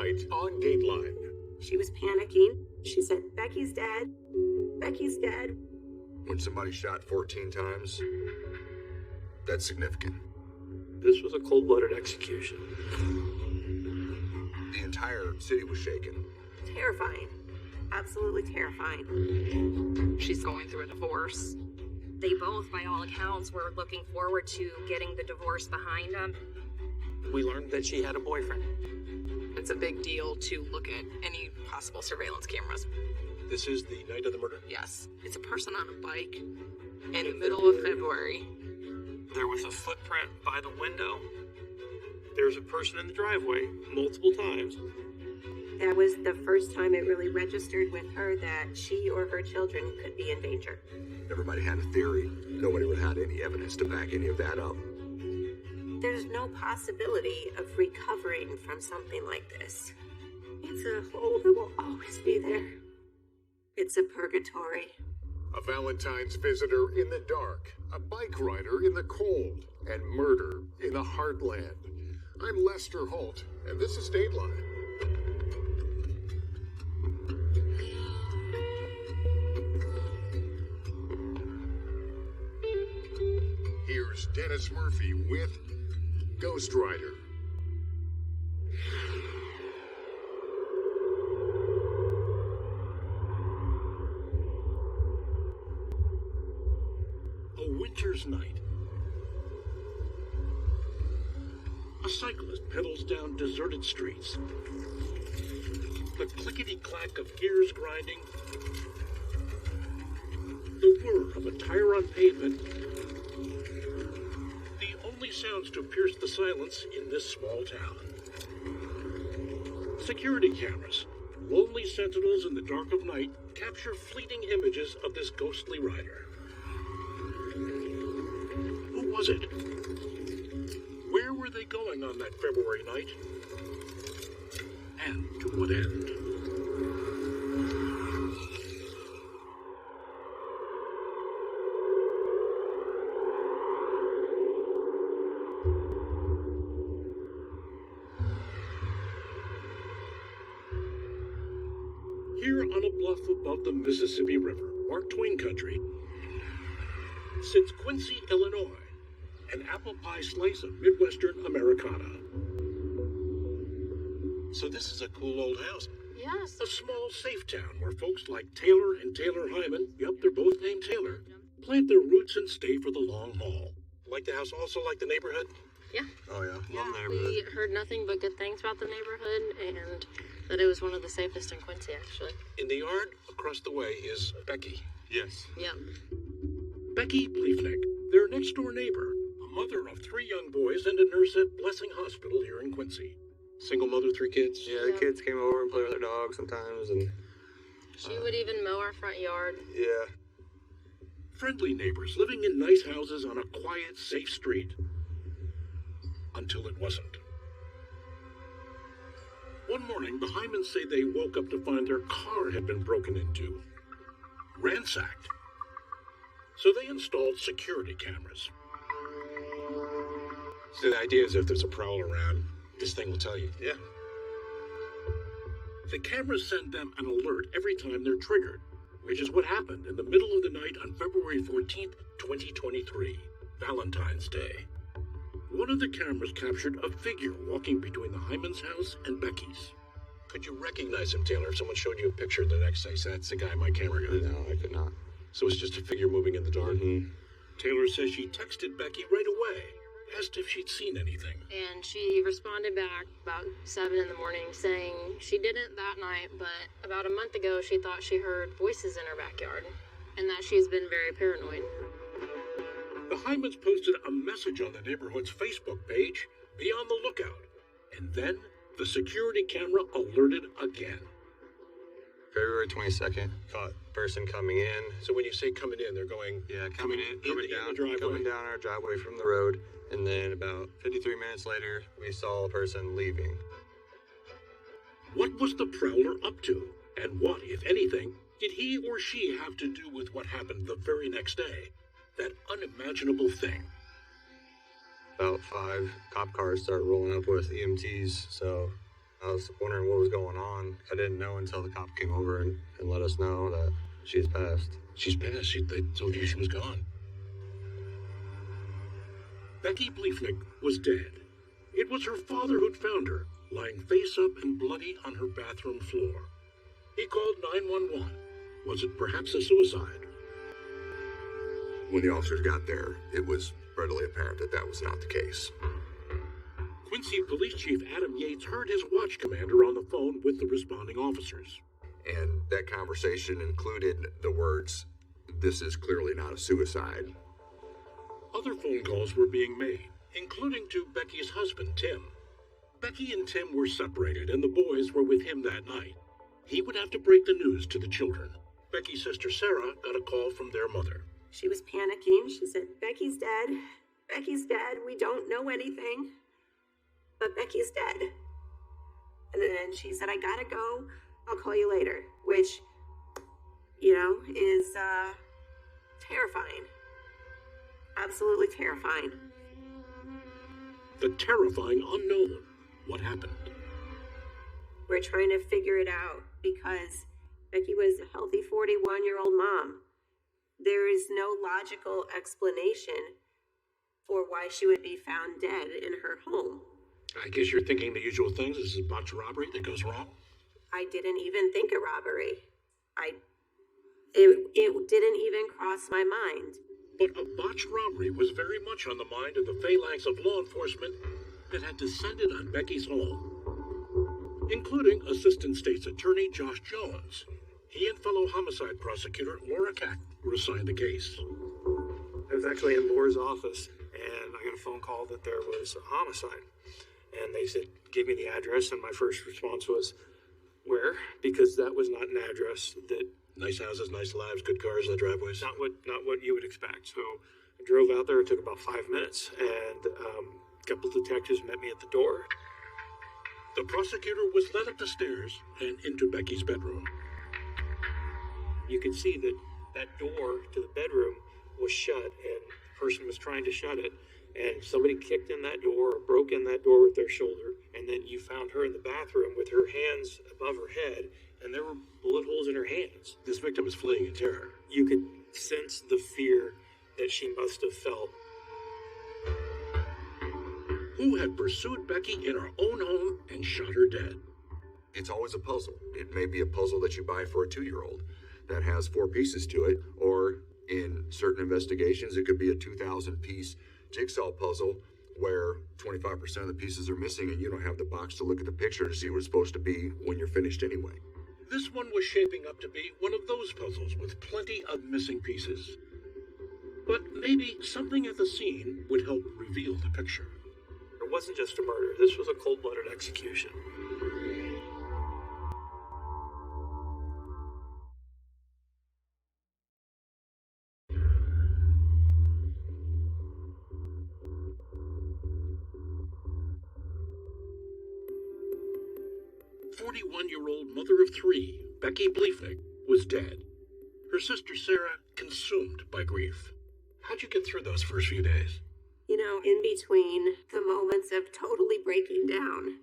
tonight on Dateline. She was panicking. She said, "Becky's dead. Becky's dead." When somebody shot 14 times, that's significant. This was a cold-blooded execution. The entire city was shaken. Terrifying. Absolutely terrifying. She's going through a divorce. They both, by all accounts, were looking forward to getting the divorce behind them. We learned that she had a boyfriend. It's a big deal to look at any possible surveillance cameras. This is the night of the murder? Yes. It's a person on a bike in the middle of February. There was a footprint by the window. There's a person in the driveway multiple times. That was the first time it really registered with her that she or her children could be in danger. Everybody had a theory. Nobody would have had any evidence to back any of that up. There's no possibility of recovering from something like this. It's a hole that will always be there. It's a purgatory. A Valentine's visitor in the dark, a bike rider in the cold, and murder in the heartland. I'm Lester Holt, and this is Dateline. Here's Dennis Murphy with Ghost Rider. A winter's night. A cyclist pedals down deserted streets. The clickety-clack of gears grinding. The whir of a tire on pavement. The only sounds to pierce the silence in this small town. Security cameras, lonely sentinels in the dark of night, capture fleeting images of this ghostly rider. Who was it? Where were they going on that February night? And to what end? Here on a bluff above the Mississippi River, Mark Twain country, sits Quincy, Illinois, an apple pie slice of Midwestern Americana. So this is a cool old house. Yes. A small, safe town where folks like Taylor and Taylor Hyman, yep, they're both named Taylor, plant their roots and stay for the long haul. Like the house, also like the neighborhood? Yeah. Oh, yeah. Yeah, Love the neighborhood. We heard nothing but good things about the neighborhood and that it was one of the safest in Quincy, actually. In the yard across the way is Becky. Yes. Yep. Becky Bleefnick, their next-door neighbor, a mother of 3 young boys and a nurse at Blessing Hospital here in Quincy. Single mother, 3 kids. Yeah, the kids came over and played with their dogs sometimes, and She would even mow our front yard. yeah. Friendly neighbors living in nice houses on a quiet, safe street. Until it wasn't. One morning, the Hymans say they woke up to find their car had been broken into. Ransacked. So they installed security cameras. So the idea is if there's a prowler around, this thing will tell you. Yeah. The cameras send them an alert every time they're triggered, which is what happened in the middle of the night on February 14th, 2023, Valentine's Day. One of the cameras captured a figure walking between the Hyman's house and Becky's. Could you recognize him, Taylor, if someone showed you a picture the next day? So that's the guy my camera got. No, I could not. So it's just a figure moving in the dark. Mm-hmm. Taylor says she texted Becky right away, asked if she'd seen anything. And she responded back about 7 in the morning saying she didn't that night, but about a month ago she thought she heard voices in her backyard and that she's been very paranoid. The Hymans posted a message on the neighborhood's Facebook page, be on the lookout. And then the security camera alerted again. February 22nd, caught person coming in. So when you say coming in, they're going... Yeah, coming in, in the driveway. coming down our driveway from the road. And then about 53 minutes later, we saw a person leaving. What was the prowler up to? And what, if anything, did he or she have to do with what happened the very next day? That unimaginable thing. About 5 cop cars start rolling up with EMTs, so I was wondering what was going on. I didn't know until the cop came over and let us know that she's passed. She's passed. They told you she was gone. Becky Bleefnick was dead. It was her father who'd found her, lying face up and bloody on her bathroom floor. He called 911. Was it perhaps a suicide? When the officers got there, it was readily apparent that that was not the case. Quincy Police Chief Adam Yates heard his watch commander on the phone with the responding officers. And that conversation included the words, "This is clearly not a suicide." Other phone calls were being made, including to Becky's husband, Tim. Becky and Tim were separated, and the boys were with him that night. He would have to break the news to the children. Becky's sister Sarah got a call from their mother. She was panicking. She said, "Becky's dead. Becky's dead. We don't know anything, but Becky's dead." And then she said, "I gotta go. I'll call you later," which, is terrifying. Absolutely terrifying. The terrifying unknown. What happened? We're trying to figure it out because Becky was a healthy 41-year-old mom. There is no logical explanation for why she would be found dead in her home. I guess you're thinking the usual things. This is a botched robbery that goes wrong. I didn't even think a robbery. It didn't even cross my mind. But a botched robbery was very much on the mind of the phalanx of law enforcement that had descended on Becky's home, including Assistant State's Attorney Josh Jones. He and fellow homicide prosecutor Laura Cack were assigned the case. I was actually in Laura's office, and I got a phone call that there was a homicide. And they said, gave me the address, and my first response was, where? Because that was not an address that... Nice houses, nice lives, good cars in the driveways. Not what you would expect. So I drove out there. It took about 5 minutes, and a couple detectives met me at the door. The prosecutor was led up the stairs and into Becky's bedroom. You could see that door to the bedroom was shut, and the person was trying to shut it, and somebody kicked in that door or broke in that door with their shoulder, and then you found her in the bathroom with her hands above her head, and there were bullet holes in her hands. This victim is fleeing in terror. You could sense the fear that she must have felt. Who had pursued Becky in her own home and shot her dead? It's always a puzzle. It may be a puzzle that you buy for a 2-year-old that has 4 pieces to it, or in certain investigations, it could be a 2,000-piece jigsaw puzzle where 25% of the pieces are missing and you don't have the box to look at the picture to see what it's supposed to be when you're finished anyway. This one was shaping up to be one of those puzzles with plenty of missing pieces. But maybe something at the scene would help reveal the picture. It wasn't just a murder. This was a cold-blooded execution. Year-old mother of 3, Becky Bleefnick, was dead. Her sister Sarah consumed by grief. How'd you get through those first few days? In between the moments of totally breaking down,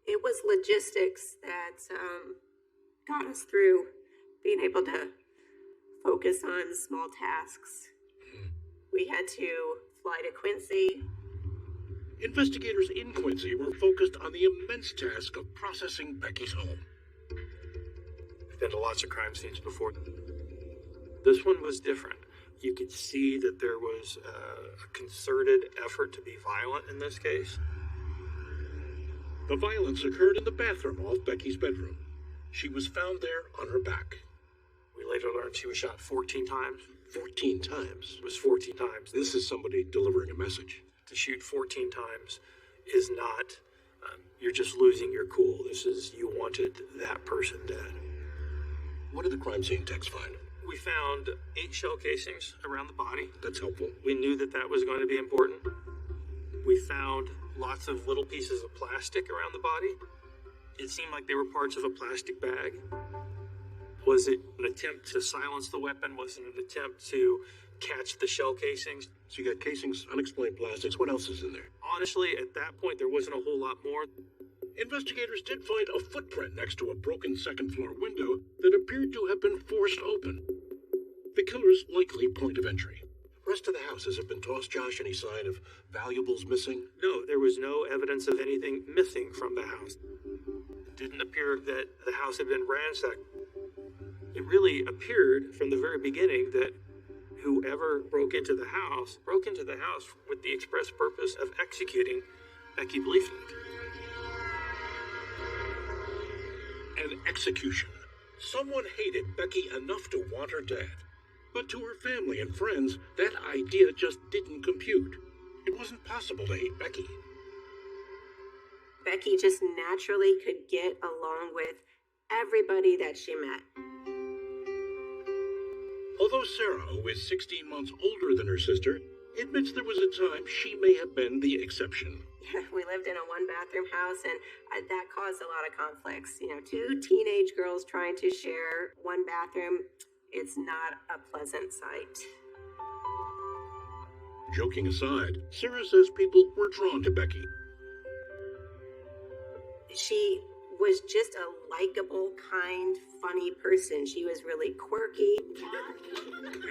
it was logistics that got us through being able to focus on small tasks. We had to fly to Quincy. Investigators in Quincy were focused on the immense task of processing Becky's home. I've been to lots of crime scenes before. This one was different. You could see that there was a concerted effort to be violent in this case. The violence occurred in the bathroom off Becky's bedroom. She was found there on her back. We later learned she was shot 14 times. 14 times? It was 14 times. This is somebody delivering a message. To shoot 14 times is not, you're just losing your cool. This is, you wanted that person dead. What did the crime scene techs find? We found 8 shell casings around the body. That's helpful. We knew that was going to be important. We found lots of little pieces of plastic around the body. It seemed like they were parts of a plastic bag. Was it an attempt to silence the weapon? Was it an attempt to catch the shell casings? So you got casings, unexplained plastics. What else is in there? Honestly, at that point, there wasn't a whole lot more. Investigators did find a footprint next to a broken second-floor window that appeared to have been forced open. The killer's likely point of entry. Rest of the house, has it been tossed, Josh? Any sign of valuables missing? No, there was no evidence of anything missing from the house. It didn't appear that the house had been ransacked. It really appeared from the very beginning that whoever broke into the house with the express purpose of executing Becky Bleefnick. An execution. Someone hated Becky enough to want her dead. But to her family and friends, that idea just didn't compute. It wasn't possible to hate Becky. Becky just naturally could get along with everybody that she met. Although Sarah, who is 16 months older than her sister, admits there was a time she may have been the exception. We lived in a one-bathroom house, and that caused a lot of conflicts. Two teenage girls trying to share one bathroom. It's not a pleasant sight. Joking aside, Sarah says people were drawn to Becky. She was just a likable, kind, funny person. She was really quirky.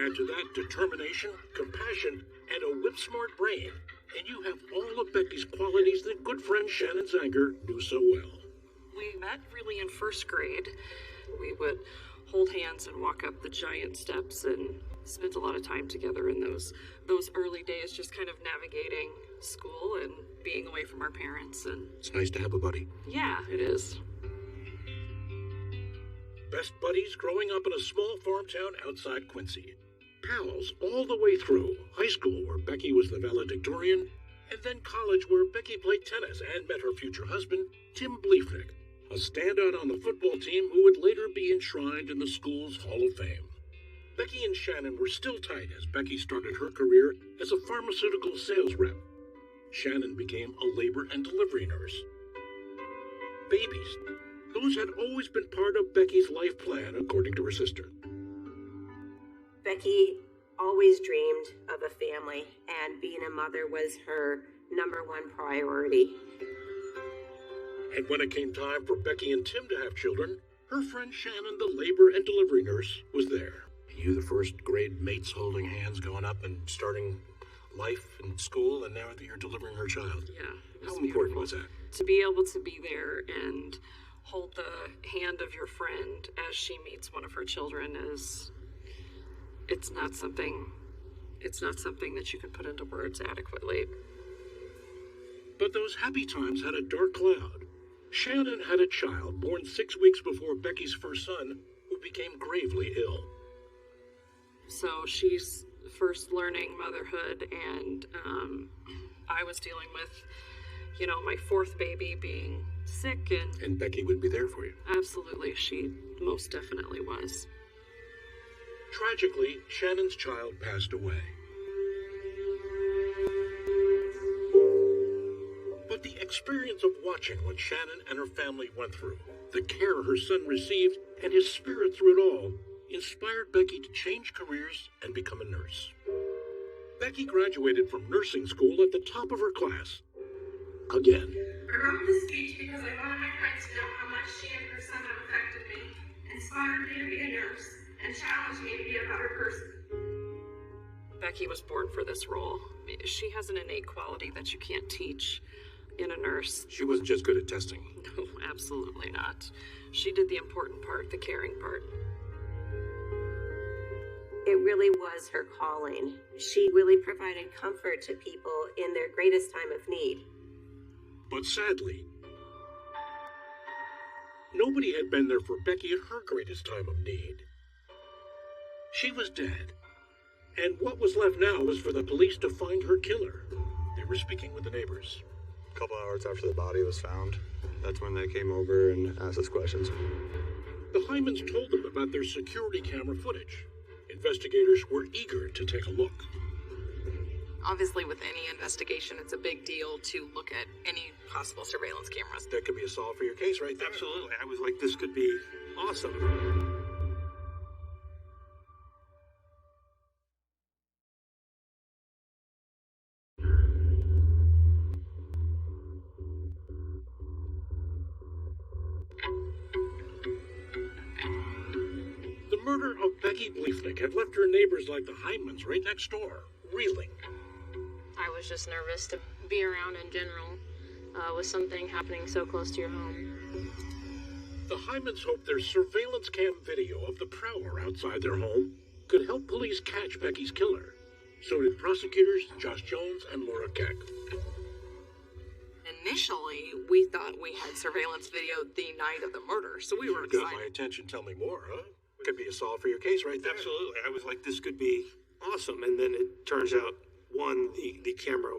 Add to that determination, compassion, and a whip-smart brain, and you have all of Becky's qualities that good friend Shannon Zanger knew so well. We met really in first grade. We would hold hands and walk up the giant steps and spent a lot of time together in those early days, just kind of navigating school and being away from our parents. And it's nice to have a buddy. Yeah, it is. Best buddies growing up in a small farm town outside Quincy. Pals all the way through high school, where Becky was the valedictorian, and then college, where Becky played tennis and met her future husband, Tim Bleefnick, a standout on the football team who would later be enshrined in the school's Hall of Fame. Becky and Shannon were still tight as Becky started her career as a pharmaceutical sales rep. Shannon became a labor and delivery nurse. Babies. Those had always been part of Becky's life plan, according to her sister. Becky always dreamed of a family, and being a mother was her number one priority. And when it came time for Becky and Tim to have children, her friend Shannon, the labor and delivery nurse, was there. You the first grade mates holding hands going up and starting life in school, and now that you're delivering her child. Yeah. How important was that? To be able to be there and hold the hand of your friend as she meets one of her children it's not something that you can put into words adequately. But those happy times had a dark cloud. Shannon had a child born 6 weeks before Becky's first son, who became gravely ill. So she's first learning motherhood, and I was dealing with, my fourth baby being sick, and Becky would be there for you. Absolutely, she most definitely was. Tragically, Shannon's child passed away. But the experience of watching what Shannon and her family went through, the care her son received, and his spirit through it all, inspired Becky to change careers and become a nurse. Becky graduated from nursing school at the top of her class. Again. I wrote this speech because I wanted my friends to know how much she and her son have affected me, inspired me to be a nurse, and challenged me to be a better person. Becky was born for this role. She has an innate quality that you can't teach in a nurse. She wasn't just good at testing. No, absolutely not. She did the important part, the caring part. It really was her calling. She really provided comfort to people in their greatest time of need. But sadly, nobody had been there for Becky at her greatest time of need. She was dead, and what was left now was for the police to find her killer. They were speaking with the neighbors. A couple hours after the body was found, that's when they came over and asked us questions. The Hymans told them about their security camera footage. Investigators were eager to take a look. Obviously, with any investigation, it's a big deal to look at any possible surveillance cameras. That could be a solve for your case right there. Absolutely. I was like, this could be awesome. Becky Bleefnick had left her neighbors like the Hymans right next door, reeling. I was just nervous to be around in general, with something happening so close to your home. The Hymans hoped their surveillance cam video of the prowler outside their home could help police catch Becky's killer. So did prosecutors Josh Jones and Laura Keck. Initially, we thought we had surveillance video the night of the murder, so we were excited. Got my attention. Tell me more, huh? Could be a solve for your case right there. Absolutely. I was like, this could be awesome. And then it turns out, one, the camera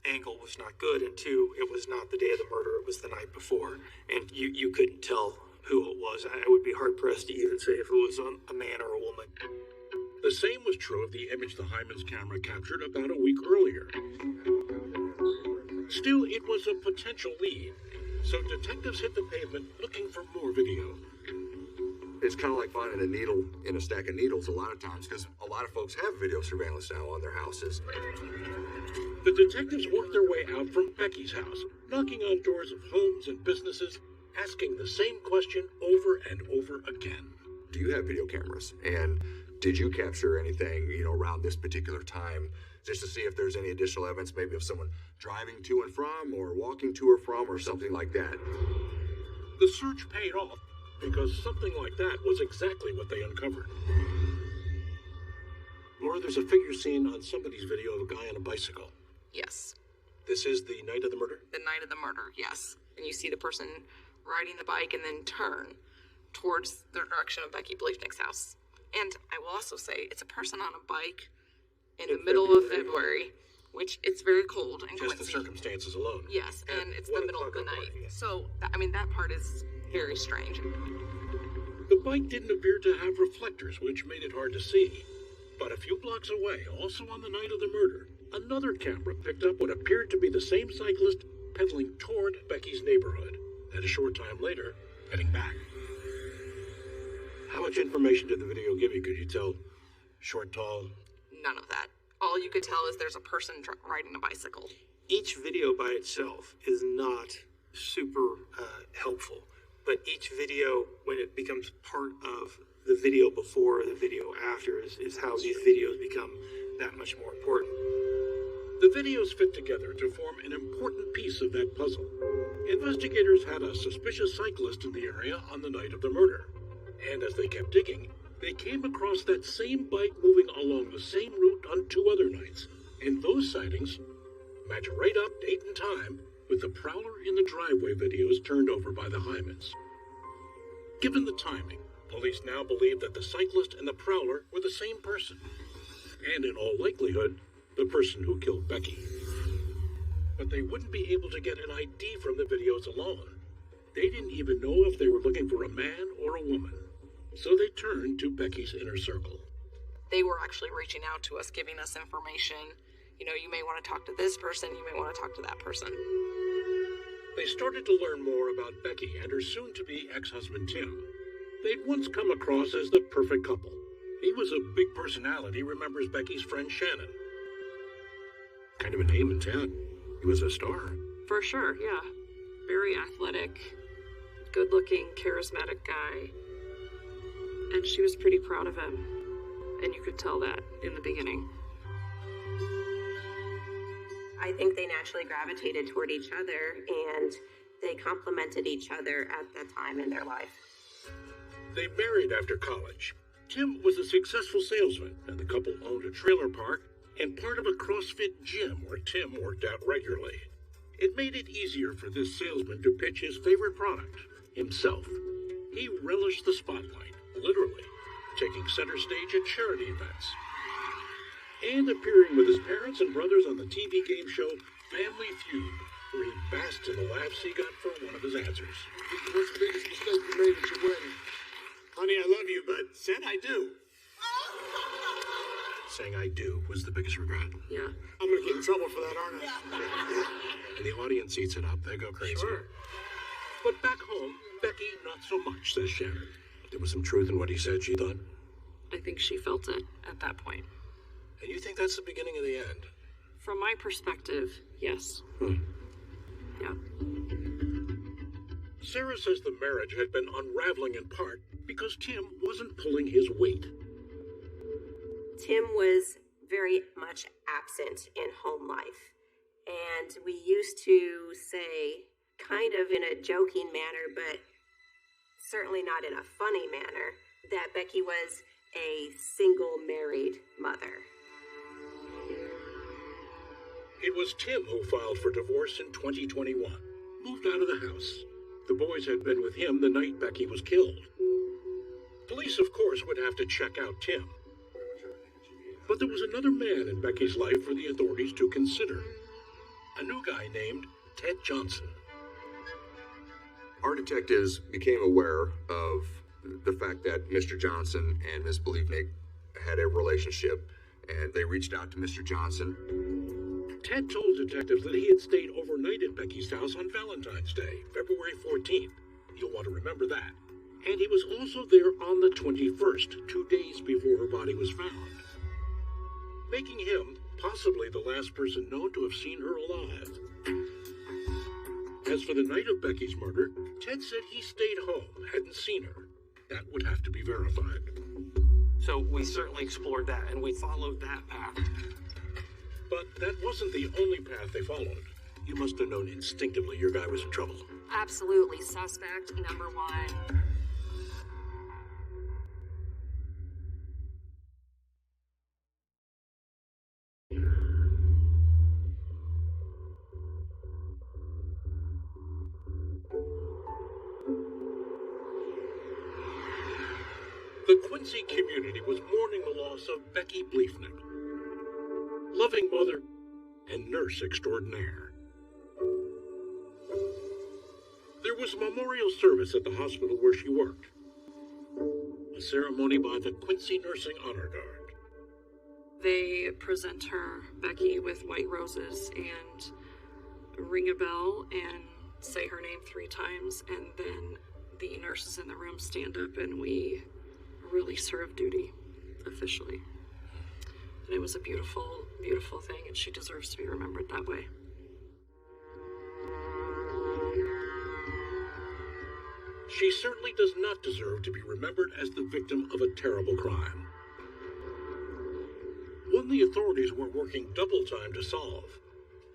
angle was not good, and two, it was not the day of the murder, it was the night before. And you couldn't tell who it was. I would be hard-pressed to even say if it was a man or a woman. The same was true of the image the Hymans camera captured about a week earlier. Still, it was a potential lead, so detectives hit the pavement looking for more video. It's kind of like finding a needle in a stack of needles a lot of times, because a lot of folks have video surveillance now on their houses. The detectives worked their way out from Becky's house, knocking on doors of homes and businesses, asking the same question over and over again. Do you have video cameras? And did you capture anything, around this particular time, just to see if there's any additional evidence, maybe of someone driving to and from, or walking to or from, or something like that? The search paid off, because something like that was exactly what they uncovered. Laura, there's a figure seen on somebody's video of a guy on a bicycle. Yes. This is the night of the murder? The night of the murder, yes. And you see the person riding the bike and then turn towards the direction of Becky Bleefnick's house. And I will also say, it's a person on a bike in the middle of February, which it's very cold in Just Quincy. the circumstances alone. Yes, and it's the middle of the night. So, that part is very strange. The bike didn't appear to have reflectors, which made it hard to see. But a few blocks away, also on the night of the murder, another camera picked up what appeared to be the same cyclist pedaling toward Becky's neighborhood, and a short time later, heading back. How much information did the video give you? Could you tell? Short, tall? None of that. All you could tell is there's a person riding a bicycle. Each video by itself is not super helpful, but each video, when it becomes part of the video before or the video after, is how these videos become that much more important. The videos fit together to form an important piece of that puzzle. Investigators had a suspicious cyclist in the area on the night of the murder. And as they kept digging, they came across that same bike moving along the same route on 2 other nights. And those sightings match right up, date and time, with the prowler in the driveway videos turned over by the Hymans. Given the timing, police now believe that the cyclist and the prowler were the same person. And in all likelihood, the person who killed Becky. But they wouldn't be able to get an ID from the videos alone. They didn't even know if they were looking for a man or a woman. So they turned to Becky's inner circle. They were actually reaching out to us, giving us information. You may want to talk to this person, you may want to talk to that person. They started to learn more about Becky and her soon-to-be ex-husband Tim. They'd once come across as the perfect couple. He was a big personality, remembers Becky's friend Shannon. Kind of a name in town. He was a star. For sure, yeah. Very athletic, good-looking, charismatic guy. And she was pretty proud of him. And you could tell that in the beginning. I think they naturally gravitated toward each other, and they complemented each other at that time in their life. They married after college. Tim was a successful salesman, and the couple owned a trailer park and part of a CrossFit gym where Tim worked out regularly. It made it easier for this salesman to pitch his favorite product, himself. He relished the spotlight, literally, taking center stage at charity events, and appearing with his parents and brothers on the TV game show Family Feud, where he basked in the laughs he got for one of his answers. What's the biggest mistake you made at your wedding? Honey, I love you, but said I do. Saying I do was the biggest regret. Yeah. I'm gonna get in trouble for that, aren't I? And the audience eats it up. They go crazy. Sure. But back home, Becky not so much, says Shannon. There was some truth in what he said, she thought. I think she felt it at that point. And you think that's the beginning of the end? From my perspective, yes. Yeah. Sarah says the marriage had been unraveling in part because Tim wasn't pulling his weight. Tim was very much absent in home life. And we used to say, kind of in a joking manner, but certainly not in a funny manner, that Becky was a single married mother. It was Tim who filed for divorce in 2021, moved out of the house. The boys had been with him the night Becky was killed. Police, of course, would have to check out Tim. But there was another man in Becky's life for the authorities to consider. A new guy named Ted Johnson. Our detectives became aware of the fact that Mr. Johnson and Miss Believnik had a relationship, and they reached out to Mr. Johnson. Ted told detectives that he had stayed overnight at Becky's house on Valentine's Day, February 14th. You'll want to remember that. And he was also there on the 21st, 2 days before her body was found, making him possibly the last person known to have seen her alive. As for the night of Becky's murder, Ted said he stayed home, hadn't seen her. That would have to be verified. So we certainly explored that, and we followed that path. But that wasn't the only path they followed. You must have known instinctively your guy was in trouble. Absolutely. Suspect number one. The Quincy community was mourning the loss of Becky Believnik, loving mother and nurse extraordinaire. There was a memorial service at the hospital where she worked, a ceremony by the Quincy Nursing Honor Guard. They present her, Becky, with white roses and ring a bell and say her name 3 times, and then the nurses in the room stand up and we release her of duty officially. And it was a beautiful, beautiful thing, and she deserves to be remembered that way. She certainly does not deserve to be remembered as the victim of a terrible crime. One the authorities were working double time to solve.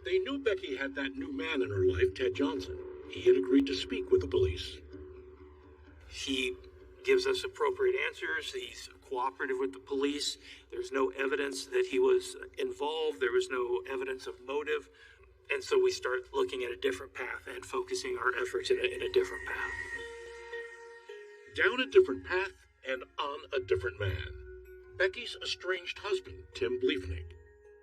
They knew Becky had that new man in her life, Ted Johnson. He had agreed to speak with the police. He gives us appropriate answers. He's cooperative with the police. There's no evidence that he was involved. There was no evidence of motive. And so we start looking at a different path and focusing our efforts in a different path. Down a different path and on a different man. Becky's estranged husband, Tim Believnik.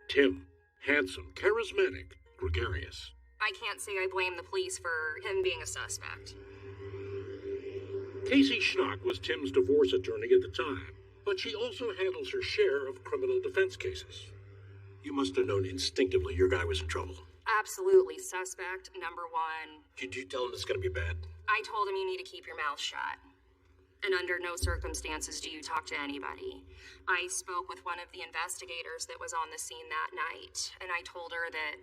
Tim, handsome, charismatic, gregarious. I can't say I blame the police for him being a suspect. Casey Schnock was Tim's divorce attorney at the time, but she also handles her share of criminal defense cases. You must have known instinctively your guy was in trouble. Absolutely. Suspect number one. Did you tell him it's going to be bad? I told him you need to keep your mouth shut. And under no circumstances do you talk to anybody. I spoke with one of the investigators that was on the scene that night, and I told her that,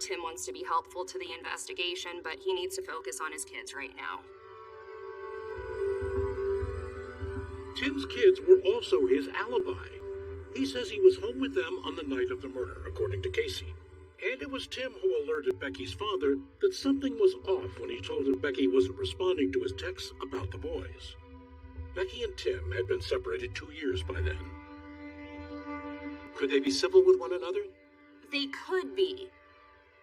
Tim wants to be helpful to the investigation, but he needs to focus on his kids right now. Tim's kids were also his alibi. He says he was home with them on the night of the murder, according to Casey. And it was Tim who alerted Becky's father that something was off when he told him Becky wasn't responding to his texts about the boys. Becky and Tim had been separated 2 years by then. Could they be civil with one another? They could be.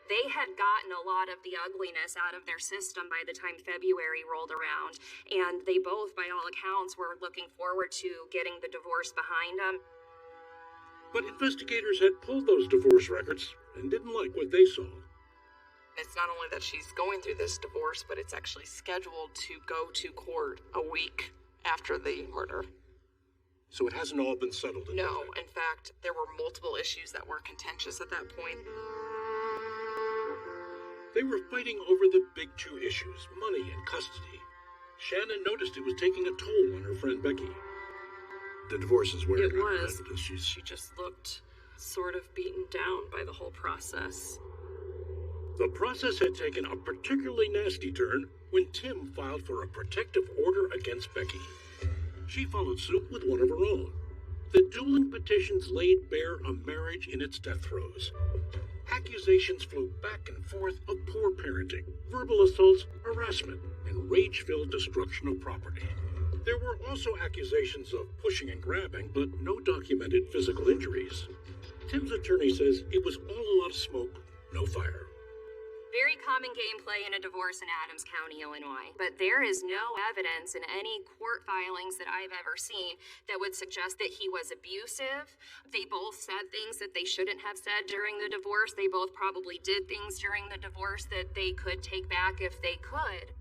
They had gotten a lot of the ugliness out of their system by the time February rolled around, and they both, by all accounts, were looking forward to getting the divorce behind them. But investigators had pulled those divorce records and didn't like what they saw. It's not only that she's going through this divorce, but it's actually scheduled to go to court a week after the murder. So it hasn't all been settled? No, in fact, there were multiple issues that were contentious at that point. They were fighting over the big 2 issues, money and custody. Shannon noticed it was taking a toll on her friend Becky. The divorce is wearing It her was. out, because She just looked sort of beaten down by the whole process. The process had taken a particularly nasty turn when Tim filed for a protective order against Becky. She followed suit with one of her own. The dueling petitions laid bare a marriage in its death throes. Accusations flew back and forth of poor parenting, verbal assaults, harassment, and rage-filled destruction of property. There were also accusations of pushing and grabbing, but no documented physical injuries. Tim's attorney says it was all a lot of smoke, no fire. Very common gameplay in a divorce in Adams County, Illinois. But there is no evidence in any court filings that I've ever seen that would suggest that he was abusive. They both said things that they shouldn't have said during the divorce. They both probably did things during the divorce that they could take back if they could.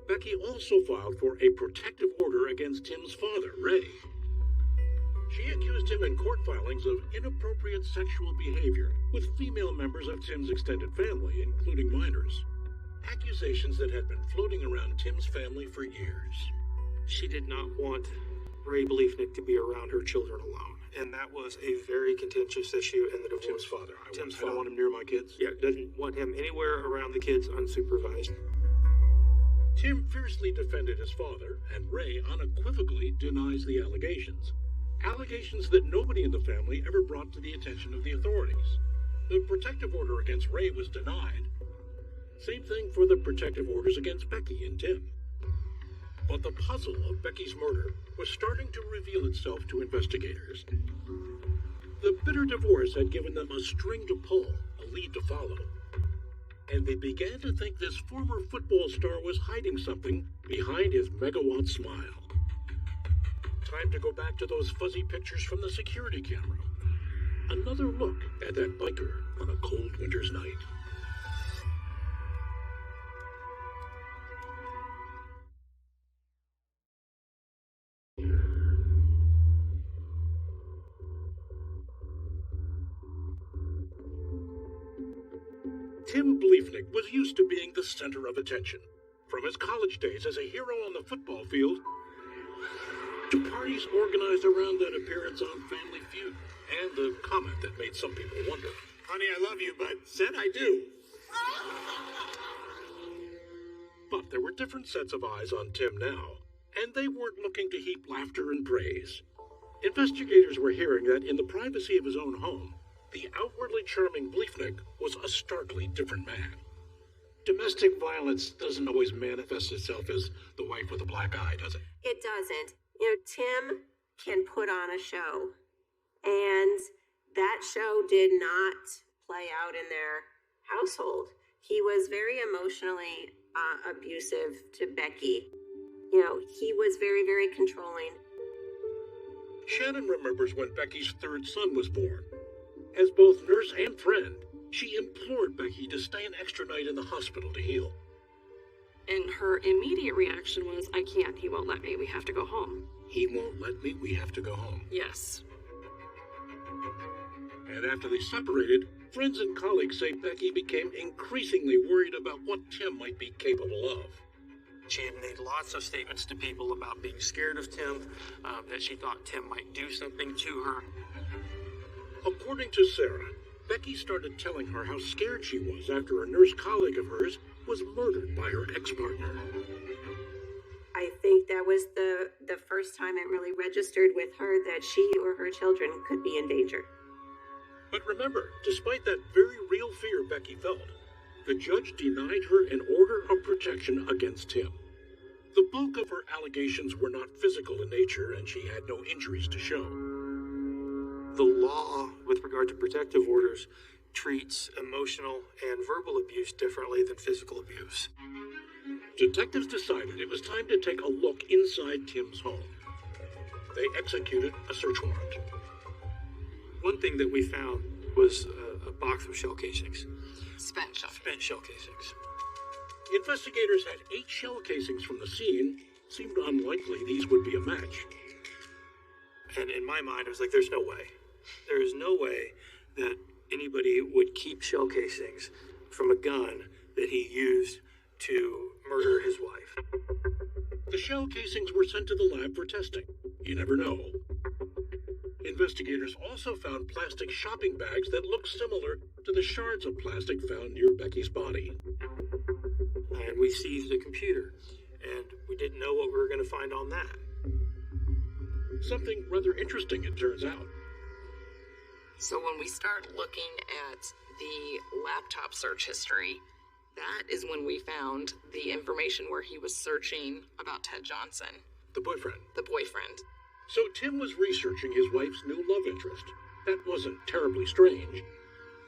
Becky also filed for a protective order against Tim's father, Ray. She accused him in court filings of inappropriate sexual behavior with female members of Tim's extended family, including minors. Accusations that had been floating around Tim's family for years. She did not want Ray Beliefnick to be around her children alone. And that was a very contentious issue in the divorce. Tim's father. Tim's I don't want him near my kids. Yeah, doesn't want him anywhere around the kids unsupervised. Tim fiercely defended his father, and Ray unequivocally denies the allegations. Allegations that nobody in the family ever brought to the attention of the authorities. The protective order against Ray was denied. Same thing for the protective orders against Becky and Tim. But the puzzle of Becky's murder was starting to reveal itself to investigators. The bitter divorce had given them a string to pull, a lead to follow. And they began to think this former football star was hiding something behind his megawatt smile. Time to go back to those fuzzy pictures from the security camera. Another look at that biker on a cold winter's night. Tim Beliefnick was used to being the center of attention. From his college days as a hero on the football field, to parties organized around that appearance on Family Feud, and the comment that made some people wonder. Honey, I love you, but said I do. But there were different sets of eyes on Tim now, and they weren't looking to heap laughter and praise. Investigators were hearing that in the privacy of his own home, the outwardly charming Beliefnick was a starkly different man. Domestic violence doesn't always manifest itself as the wife with a black eye, does it? It doesn't. You know, Tim can put on a show, and that show did not play out in their household. He was very emotionally abusive to Becky. You know, he was very, very controlling. Shannon remembers when Becky's third son was born. As both nurse and friend, she implored Becky to stay an extra night in the hospital to heal. And her immediate reaction was, I can't, he won't let me, we have to go home. He won't let me, we have to go home. Yes. And after they separated, friends and colleagues say Becky became increasingly worried about what Tim might be capable of. She had made lots of statements to people about being scared of Tim, that she thought Tim might do something to her. According to Sarah, Becky started telling her how scared she was after a nurse colleague of hers was murdered by her ex-partner. I think that was the first time it really registered with her that she or her children could be in danger. But remember, despite that very real fear Becky felt, the judge denied her an order of protection against Tim. The bulk of her allegations were not physical in nature, and she had no injuries to show. The law, with regard to protective orders, treats emotional and verbal abuse differently than physical abuse. Detectives decided it was time to take a look inside Tim's home. They executed a search warrant. One thing that we found was a box of shell casings. Spent shell casings. Investigators had 8 shell casings from the scene. Seemed unlikely these would be a match. And in my mind, I was like, there's no way. There is no way that anybody would keep shell casings from a gun that he used to murder his wife. The shell casings were sent to the lab for testing. You never know. Investigators also found plastic shopping bags that looked similar to the shards of plastic found near Becky's body. And we seized a computer, and we didn't know what we were going to find on that. Something rather interesting, it turns out. So when we start looking at the laptop search history, that is when we found the information where he was searching about Ted Johnson. The boyfriend. The boyfriend. So Tim was researching his wife's new love interest. That wasn't terribly strange.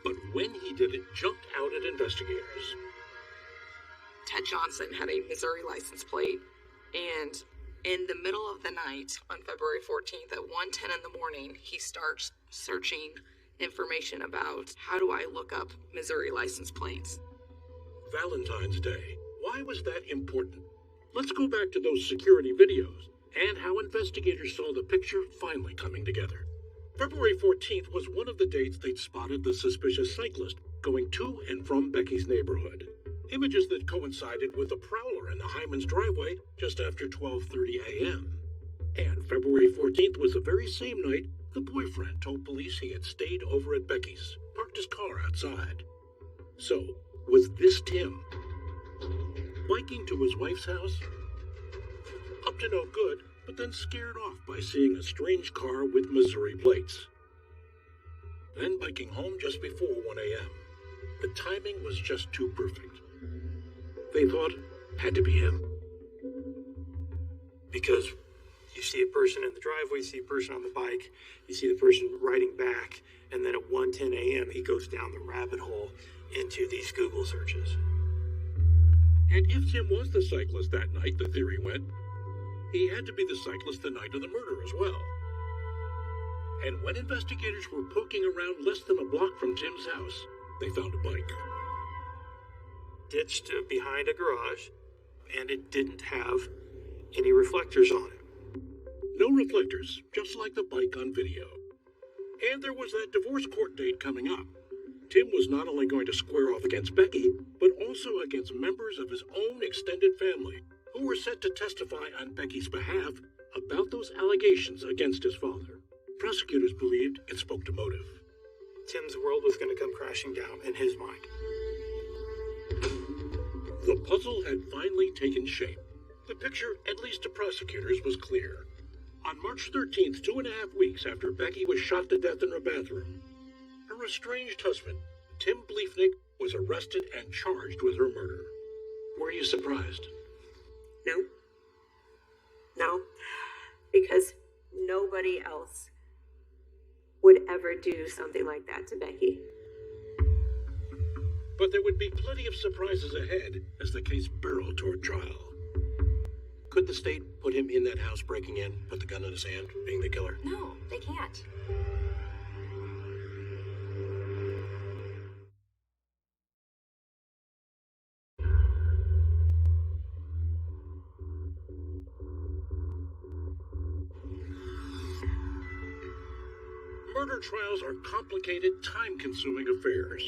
But when he did it, jumped out at investigators. Ted Johnson had a Missouri license plate, and in the middle of the night on February 14th at 1:10 in the morning, he starts searching information about how do I look up Missouri license plates. Valentine's Day. Why was that important? Let's go back to those security videos and how investigators saw the picture finally coming together. February 14th was one of the dates they'd spotted the suspicious cyclist going to and from Becky's neighborhood. Images that coincided with a prowler in the Hyman's driveway just after 12:30 a.m. And February 14th was the very same night the boyfriend told police he had stayed over at Becky's, parked his car outside. So, was this Tim? Biking to his wife's house? Up to no good, but then scared off by seeing a strange car with Missouri plates. Then biking home just before 1 a.m. The timing was just too perfect. They thought, had to be him. Because you see a person in the driveway, you see a person on the bike, you see the person riding back, and then at 1:10 a.m. he goes down the rabbit hole into these Google searches. And if Tim was the cyclist that night, the theory went, he had to be the cyclist the night of the murder as well. And when investigators were poking around less than a block from Tim's house, they found a bike. Ditched behind a garage, and it didn't have any reflectors on it. No reflectors, just like the bike on video. And there was that divorce court date coming up. Tim was not only going to square off against Becky, but also against members of his own extended family, who were set to testify on Becky's behalf about those allegations against his father. Prosecutors believed it spoke to motive. Tim's world was going to come crashing down in his mind. The puzzle had finally taken shape. The picture, at least to prosecutors, was clear. On March 13th, 2.5 weeks after Becky was shot to death in her bathroom, her estranged husband, Tim Bleefnick, was arrested and charged with her murder. Were you surprised? No. No. Because nobody else would ever do something like that to Becky. But there would be plenty of surprises ahead as the case barreled toward trial. Could the state put him in that house breaking in, put the gun in his hand, being the killer? No, they can't. Murder trials are complicated, time-consuming affairs.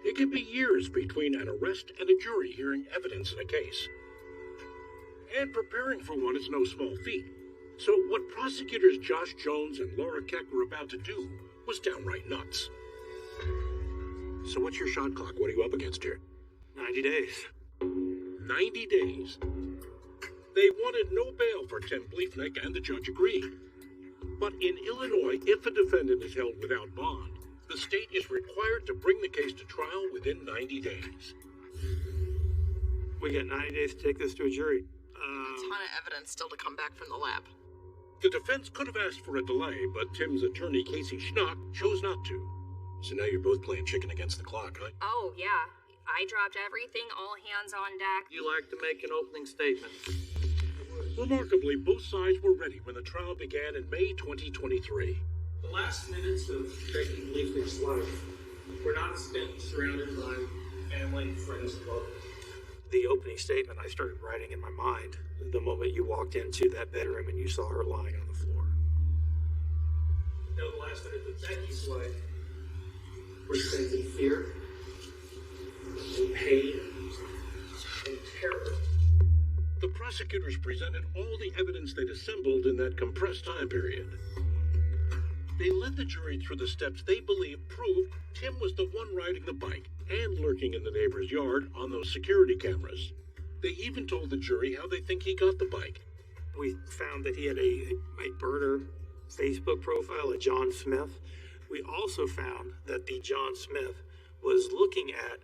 It can be years between an arrest and a jury hearing evidence in a case. And preparing for one is no small feat. So what prosecutors Josh Jones and Laura Keck were about to do was downright nuts. So what's your shot clock? What are you up against here? 90 days. 90 days. They wanted no bail for Tim Bleefnick, and the judge agreed. But in Illinois, if a defendant is held without bond, the state is required to bring the case to trial within 90 days. We got 90 days to take this to a jury. A ton of evidence still to come back from the lab. The defense could have asked for a delay, but Tim's attorney, Casey Schnock, chose not to. So now you're both playing chicken against the clock, right? Oh, yeah. I dropped everything, all hands on deck. You like to make an opening statement? Remarkably, both sides were ready when the trial began in May 2023. The last minutes of Becky Bleefnick's life were not spent surrounded by family, friends, and lovers. The opening statement I started writing in my mind the moment you walked into that bedroom and you saw her lying on the floor. No, the last minute of Becky's life were spent in fear, in pain, and terror. The prosecutors presented all the evidence they'd assembled in that compressed time period. They led the jury through the steps they believed proved Tim was the one riding the bike and lurking in the neighbor's yard on those security cameras. They even told the jury how they think he got the bike. We found that he had a burner Facebook profile, a John Smith. We also found that the John Smith was looking at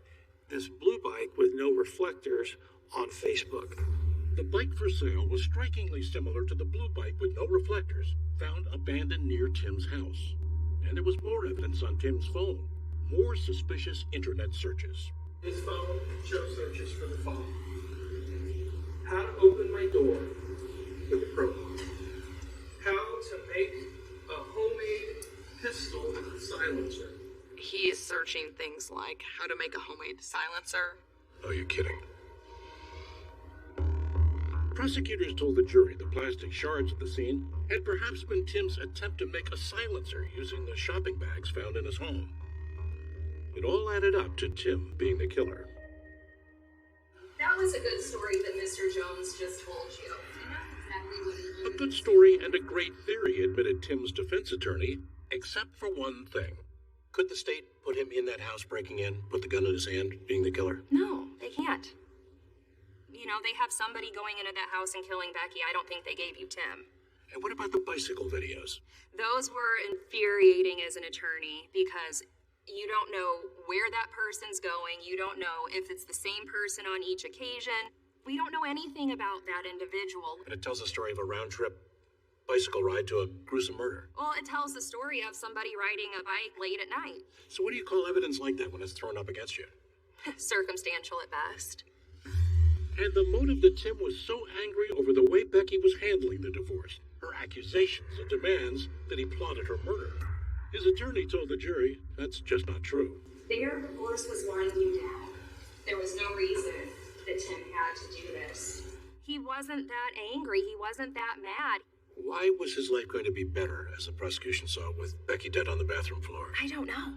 this blue bike with no reflectors on Facebook. The bike for sale was strikingly similar to the blue bike with no reflectors found abandoned near Tim's house. And there was more evidence on Tim's phone. More suspicious internet searches. His phone shows searches for the phone. How to open my door with a crowbar. How to make a homemade pistol silencer. He is searching things like how to make a homemade silencer. Oh, you're kidding. Prosecutors told the jury the plastic shards at the scene had perhaps been Tim's attempt to make a silencer using the shopping bags found in his home. It all added up to Tim being the killer. That was a good story that Mr. Jones just told you. And that's exactly what he A good story and a great theory, admitted Tim's defense attorney, except for one thing. Could the state put him in that house breaking in, put the gun in his hand, being the killer? No, they can't. You know, they have somebody going into that house and killing Becky. I don't think they gave you Tim. And what about the bicycle videos? Those were infuriating as an attorney because you don't know where that person's going. You don't know if it's the same person on each occasion. We don't know anything about that individual. And it tells the story of a round-trip bicycle ride to a gruesome murder. Well, it tells the story of somebody riding a bike late at night. So what do you call evidence like that when it's thrown up against you? Circumstantial at best. And the motive that Tim was so angry over the way Becky was handling the divorce, her accusations and demands that he plotted her murder. His attorney told the jury that's just not true. Their divorce was winding down. There was no reason that Tim had to do this. He wasn't that angry. He wasn't that mad. Why was his life going to be better, as the prosecution saw, with Becky dead on the bathroom floor? I don't know.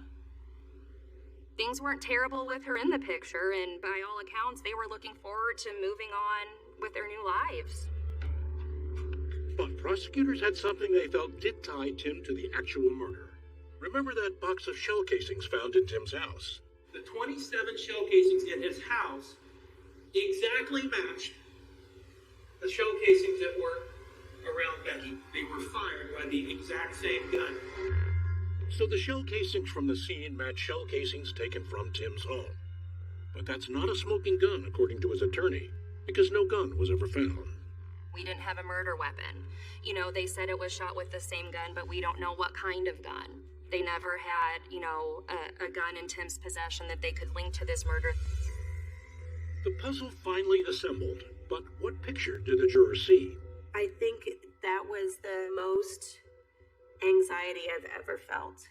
Things weren't terrible with her in the picture, and by all accounts, they were looking forward to moving on with their new lives. But prosecutors had something they felt did tie Tim to the actual murder. Remember that box of shell casings found in Tim's house? The 27 shell casings in his house exactly matched the shell casings that were around Becky. They were fired by the exact same gun. So the shell casings from the scene match shell casings taken from Tim's home. But that's not a smoking gun, according to his attorney, because no gun was ever found. We didn't have a murder weapon. You know, they said it was shot with the same gun, but we don't know what kind of gun. They never had, a gun in Tim's possession that they could link to this murder. The puzzle finally assembled, but what picture did the jurors see? I think that was the most anxiety I've ever felt.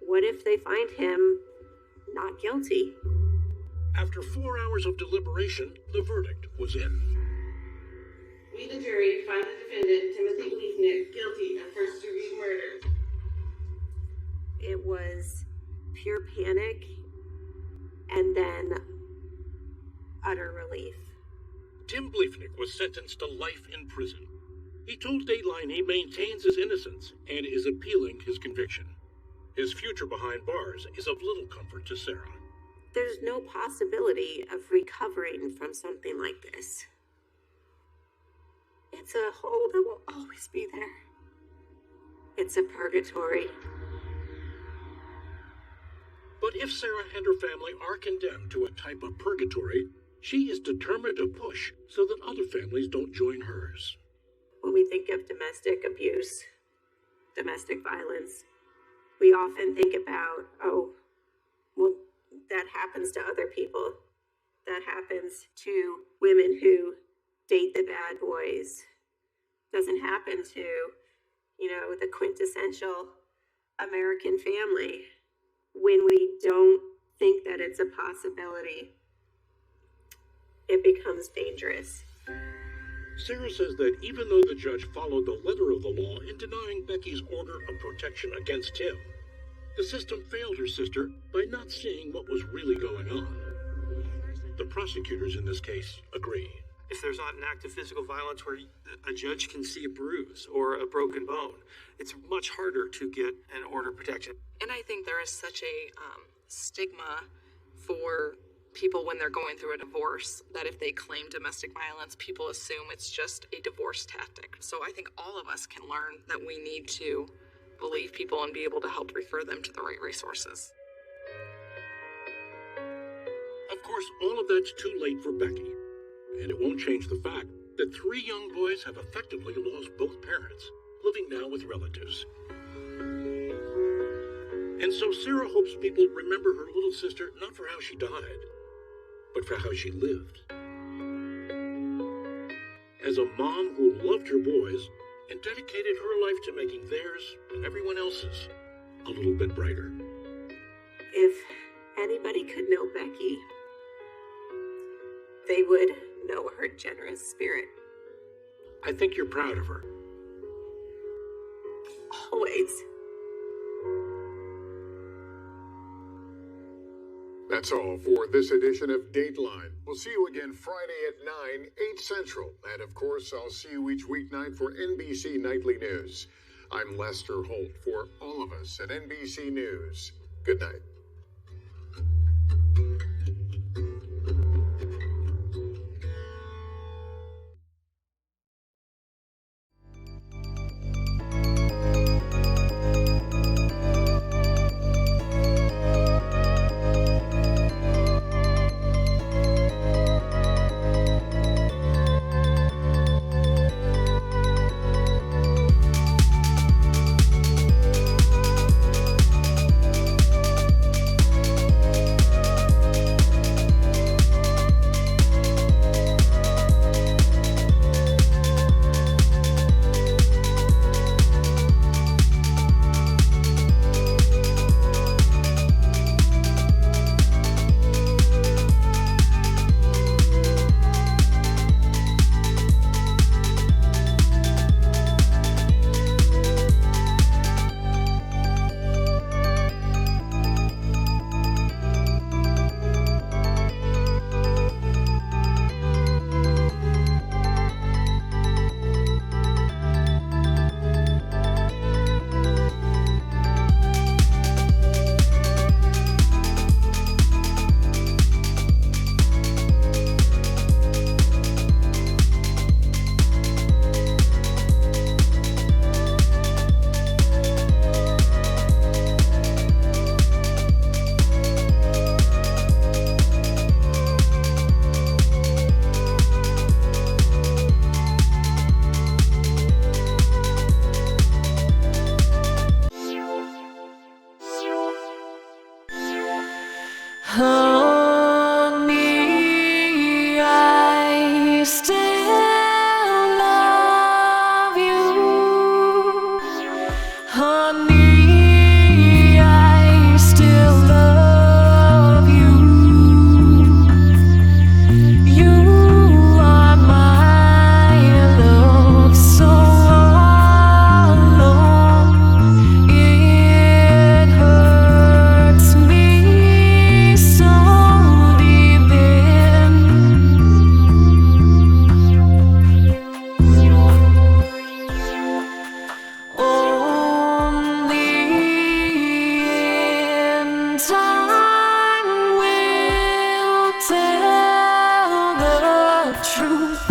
What if they find him not guilty? After 4 hours of deliberation, the verdict was in. We, the jury, find the defendant, Timothy Bleefnick, guilty of first-degree murder. It was pure panic and then utter relief. Tim Bleefnick was sentenced to life in prison. He told Dateline he maintains his innocence and is appealing his conviction. His future behind bars is of little comfort to Sarah. There's no possibility of recovering from something like this. It's a hole that will always be there. It's a purgatory. But if Sarah and her family are condemned to a type of purgatory, she is determined to push so that other families don't join hers. When we think of domestic abuse, domestic violence, we often think about, that happens to other people. That happens to women who date the bad boys. Doesn't happen to, the quintessential American family. When we don't think that it's a possibility, it becomes dangerous. Sarah says that even though the judge followed the letter of the law in denying Becky's order of protection against Tim, the system failed her sister by not seeing what was really going on. The prosecutors in this case agree. If there's not an act of physical violence where a judge can see a bruise or a broken bone, it's much harder to get an order of protection. And I think there is such a stigma for people when they're going through a divorce, that if they claim domestic violence, people assume it's just a divorce tactic. So I think all of us can learn that we need to believe people and be able to help refer them to the right resources. Of course, all of that's too late for Becky, and it won't change the fact that 3 young boys have effectively lost both parents, living now with relatives. And so Sarah hopes people remember her little sister not for how she died, but for how she lived. As a mom who loved her boys and dedicated her life to making theirs and everyone else's a little bit brighter. If anybody could know Becky, they would know her generous spirit. I think you're proud of her. Always. That's all for this edition of Dateline. We'll see you again Friday at 9, 8 Central. And of course, I'll see you each weeknight for NBC Nightly News. I'm Lester Holt for all of us at NBC News. Good night. Honey, I still love you. Honey, I still love you. You are my love so long. It hurts me so deep in. Only in time will tell the truth.